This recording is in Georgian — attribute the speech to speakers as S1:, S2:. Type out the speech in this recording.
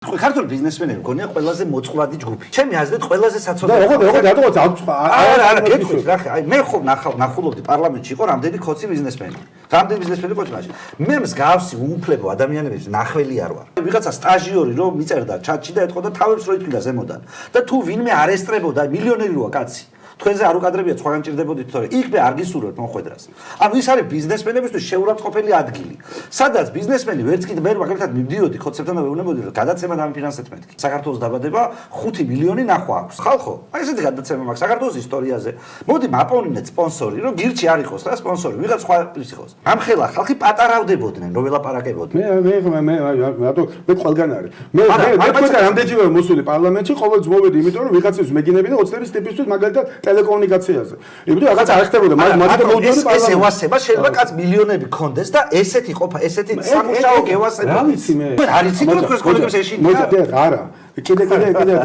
S1: ქართული ბიზნესმენები გონია ყველაზე მოწყვლადი ჯგუფი. ჩემი აზრით ყველაზე საცოდნო.
S2: არა,
S1: გეტყვით რა ხა, აი მე ხომ ნახულობდი პარლამენტში იყო რამდენი ხოცი ბიზნესმენი. რამდენი ბიზნესმენი ყოჩმაში. მე მსგავსი უუფლებო ადამიანების ნახველი არ ვარ. ვიღაცა სტაჟიორი რომ მიწერდა ჩატში და ეთქოდა თავებს რო ითვლიდა ზემოდან. და თუ ვინმე არ ესტრებოდა მილიონერი როა კაცი. თქვენზე არ უკადრებიათ, სხვაგან ჭირდებოდით, თორე იქ მე არ გისურვებთ მოხვედრას. ანუ ის არის ბიზნესმენებისთვის შეურაცხყოფელი ადგილი. სადაც ბიზნესმენი ვერც კიდე მე მაგალითად მივდიოდი ხოცებთან და ვეუბნებოდი რომ გადაცემა დამიფინანსეთ მეთქი. საქართველოს დაბადება 5 მილიონი ნახვა აქვს. ხალხო, აი ესეთი გადაცემა მაქვს საქართველოს ისტორიაზე. მოდი მაპოვნეთ სპონსორი, რომ გირჩი არ იყოს რა სპონსორი, ვიღაც სხვა ის იყოს. ამხელა ხალხი პატარავდებოდნენ, რომ ველაპარაკებოდნენ.
S2: მე ყველგან არის. მე თქვენ რამდენჯერმე მოსული პარლამენტში, ყოველთვის მოვედი, იმიტომ რომ ვიღაცის მეგინები და ოცნების ტიპისთვის მაგალითად ტელეკომუნიკაციაზე. იმიტომ რაღაც არ ხდებოდა, მაგრამ მოვიდოდი
S1: ეს ევასება შეიძლება კაც მილიონები კონდეს და ესეთი ყოფა, ესეთი სამუშაო გევასება.
S2: რა ვიცი მე.
S1: არ იცით რომ თქვენს კოლეგებს ეშინია?
S2: არა. კიდე